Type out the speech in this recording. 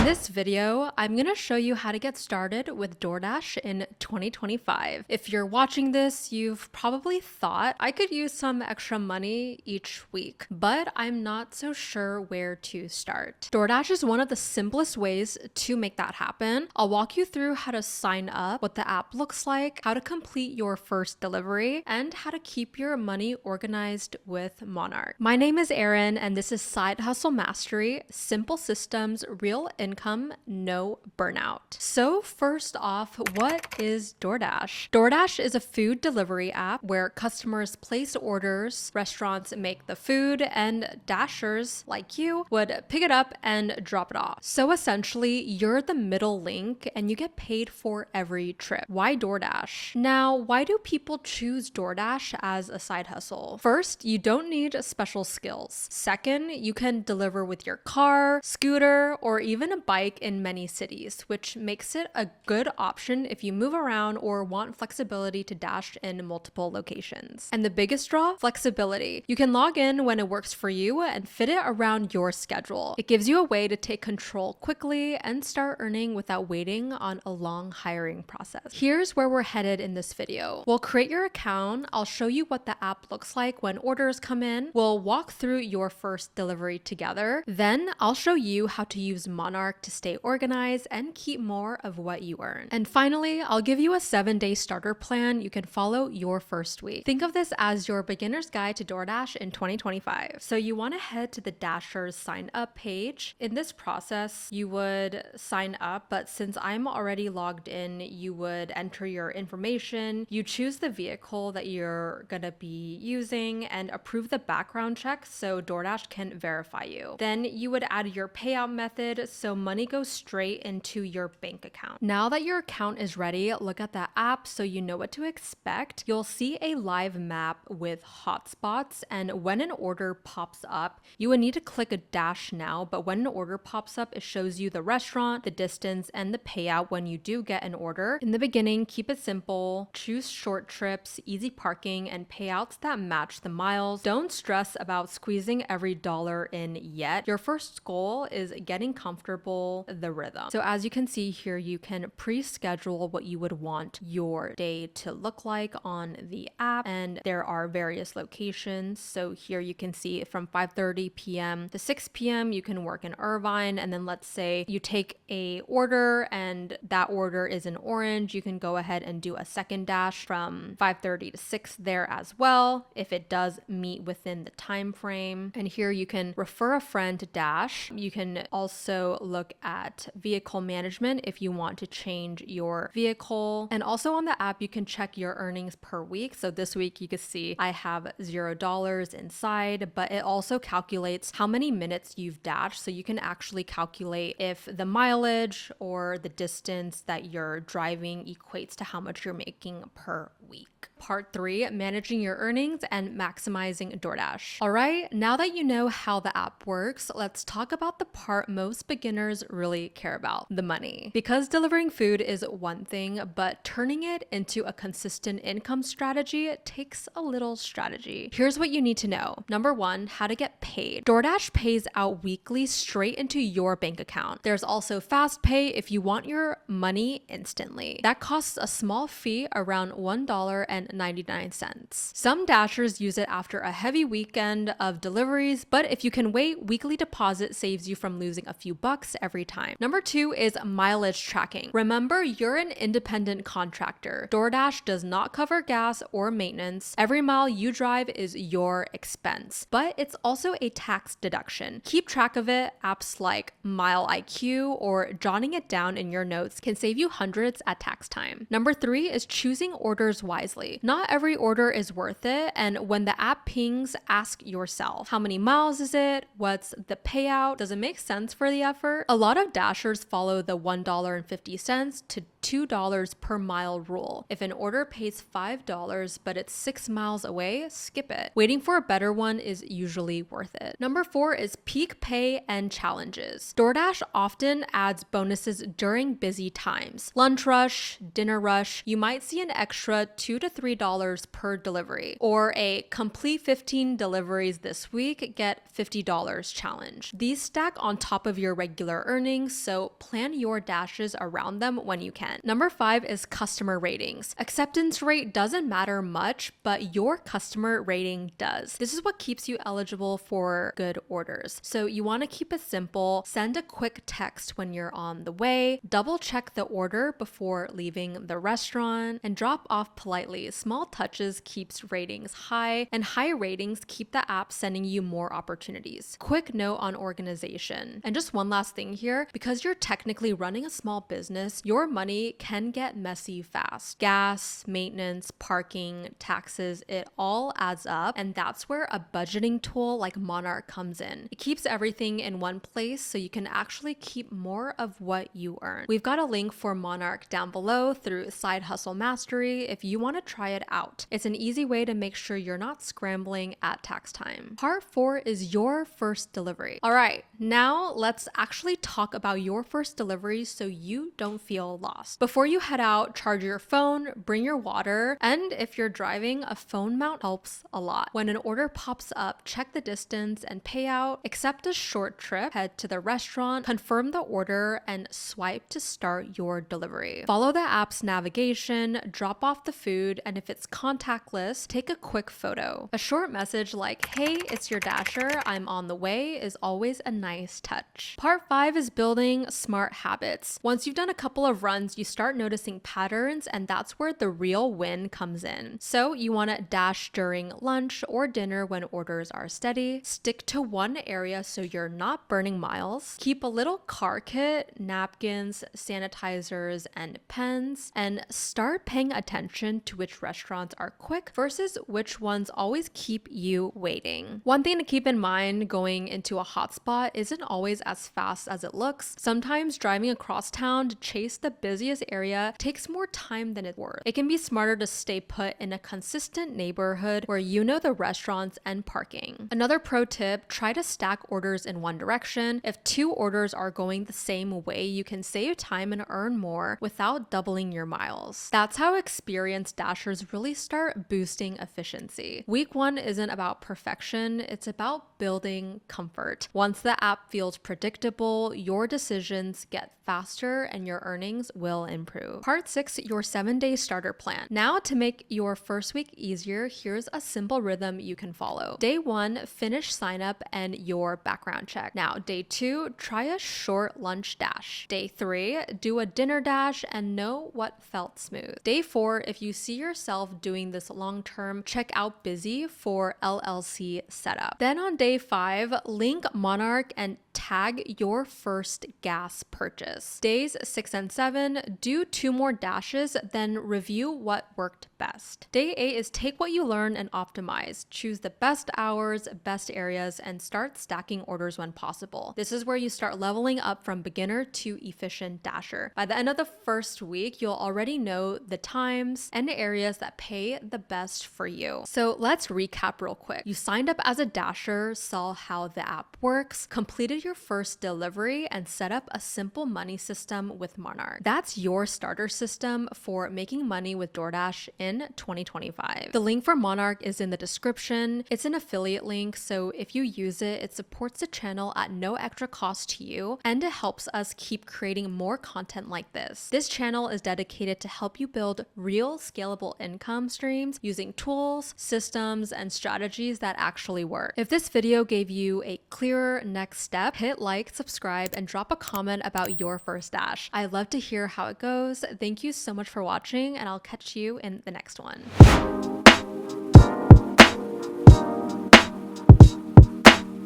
In this video, I'm going to show you how to get started with DoorDash in 2025. If you're watching this, you've probably thought I could use some extra money each week, but I'm not so sure where to start. DoorDash is one of the simplest ways to make that happen. I'll walk you through how to sign up, what the app looks like, how to complete your first delivery, and how to keep your money organized with Monarch. My name is Erin, and this is Side Hustle Mastery, Simple Systems, Real Income, No Burnout. So first off, what is DoorDash? DoorDash is a food delivery app where customers place orders, restaurants make the food, and dashers like you would pick it up and drop it off. So essentially, you're the middle link and you get paid for every trip. Why DoorDash? Now, why do people choose DoorDash as a side hustle? First, you don't need special skills. Second, you can deliver with your car, scooter, or even a bike in many cities, which makes it a good option if you move around or want flexibility to dash in multiple locations. And the biggest draw, flexibility. You can log in when it works for you and fit it around your schedule. It gives you a way to take control quickly and start earning without waiting on a long hiring process. Here's where we're headed in this video. We'll create your account. I'll show you what the app looks like when orders come in. We'll walk through your first delivery together. Then I'll show you how to use Monarch to stay organized and keep more of what you earn. And finally, I'll give you a 7-day starter plan you can follow your first week. Think of this as your beginner's guide to DoorDash in 2025. So you want to head to the Dashers sign up page. In this process, you would sign up, but since I'm already logged in, you would enter your information. You choose the vehicle that you're gonna be using and approve the background check so DoorDash can verify you. Then you would add your payout method so money goes straight into your bank account. Now that your account is ready, look at the app so you know what to expect. You'll see a live map with hotspots, and when an order pops up, you would need to click a dash now, but when an order pops up, it shows you the restaurant, the distance, and the payout when you do get an order. In the beginning, keep it simple. Choose short trips, easy parking, and payouts that match the miles. Don't stress about squeezing every dollar in yet. Your first goal is getting comfortable the rhythm. So as you can see here, you can pre-schedule what you would want your day to look like on the app, and there are various locations. So here you can see from 5:30 p.m. to 6 p.m. you can work in Irvine, and then let's say you take a order and that order is in Orange, you can go ahead and do a second dash from 5:30 to 6 there as well if it does meet within the time frame. And here you can refer a friend to dash. You can also look at vehicle management if you want to change your vehicle. And also on the app, you can check your earnings per week. So this week you can see I have $0 inside, but it also calculates how many minutes you've dashed. So you can actually calculate if the mileage or the distance that you're driving equates to how much you're making per week. Part 3, managing your earnings and maximizing DoorDash. All right, now that you know how the app works, let's talk about the part most beginners really care about, the money. Because delivering food is one thing, but turning it into a consistent income strategy takes a little strategy. Here's what you need to know. Number 1, how to get paid. DoorDash pays out weekly straight into your bank account. There's also fast pay if you want your money instantly. That costs a small fee, around $1.99. Some dashers use it after a heavy weekend of deliveries, but if you can wait, weekly deposit saves you from losing a few bucks every time. Number 2 is mileage tracking. Remember, you're an independent contractor. DoorDash does not cover gas or maintenance. Every mile you drive is your expense, but it's also a tax deduction. Keep track of it. Apps like MileIQ or jotting it down in your notes can save you hundreds at tax time. Number 3 is choosing orders wisely. Not every order is worth it, and when the app pings, ask yourself, how many miles is it? What's the payout? Does it make sense for the effort? A lot of dashers follow the $1.50 to $2 per mile rule. If an order pays $5 but it's 6 miles away, skip it. Waiting for a better one is usually worth it. Number 4 is peak pay and challenges. DoorDash often adds bonuses during busy times. Lunch rush, dinner rush, you might see an extra $2 to $3 per delivery, or a complete 15 deliveries this week, get $50 challenge. These stack on top of your regular earnings, so plan your dashes around them when you can. Number 5 is customer ratings. Acceptance rate doesn't matter much, but your customer rating does. This is what keeps you eligible for good orders. So you want to keep it simple. Send a quick text when you're on the way, double check the order before leaving the restaurant, and drop off politely. Small touches keeps ratings high, and high ratings keep the app sending you more opportunities. Quick note on organization. And just one last thing here, because you're technically running a small business, your money can get messy fast. Gas, maintenance, parking, taxes, it all adds up, and that's where a budgeting tool like Monarch comes in. It keeps everything in one place so you can actually keep more of what you earn. We've got a link for Monarch down below through Side Hustle Mastery if you want to try it out. It's an easy way to make sure you're not scrambling at tax time. Part 4 is your first delivery. All right, now let's actually talk about your first delivery so you don't feel lost. Before you head out, charge your phone, bring your water, and if you're driving, a phone mount helps a lot. When an order pops up, check the distance and payout, accept a short trip, head to the restaurant, confirm the order, and swipe to start your delivery. Follow the app's navigation, drop off the food, and if it's contactless, take a quick photo. A short message like, "Hey, it's your dasher, I'm on the way," is always a nice touch. Part 5 is building smart habits. Once you've done a couple of runs, you start noticing patterns, and that's where the real win comes in. So you want to dash during lunch or dinner when orders are steady. Stick to one area so you're not burning miles. Keep a little car kit, napkins, sanitizers, and pens, and start paying attention to which restaurants are quick versus which ones always keep you waiting. One thing to keep in mind going into a hotspot isn't always as fast as it looks. Sometimes driving across town to chase the busiest area takes more time than it's worth. It can be smarter to stay put in a consistent neighborhood where you know the restaurants and parking. Another pro tip, try to stack orders in one direction. If 2 orders are going the same way, you can save time and earn more without doubling your miles. That's how experienced dashers really start boosting efficiency. Week 1 isn't about perfection, it's about building comfort. Once the app feels predictable, your decisions get faster and your earnings will improve. Part 6, your 7-day starter plan. Now, to make your first week easier, here's a simple rhythm you can follow. Day 1, finish sign up and your background check. Now, day 2, try a short lunch dash. Day 3, do a dinner dash and know what felt smooth. Day 4, if you see yourself doing this long term, check out Bizee for LLC setup. Then on day 5, link Monarch and tag your first gas purchase. Days 6 and 7, do 2 more dashes, then review what worked best. Day 8 is take what you learn and optimize. Choose the best hours, best areas, and start stacking orders when possible. This is where you start leveling up from beginner to efficient dasher. By the end of the first week, you'll already know the times and the areas that pay the best for you. So let's recap real quick. You signed up as a dasher, saw how the app works, completed your first delivery, and set up a simple money system with Monarch. That's your starter system for making money with DoorDash in 2025. The link for Monarch is in the description. It's an affiliate link, so if you use it, it supports the channel at no extra cost to you, and it helps us keep creating more content like this. This channel is dedicated to help you build real scalable income streams using tools, systems, and strategies that actually work. If this video gave you a clearer next step, hit like, subscribe, and drop a comment about your first dash. I'd love to hear how it goes. Thank you so much for watching, and I'll catch you in the next one.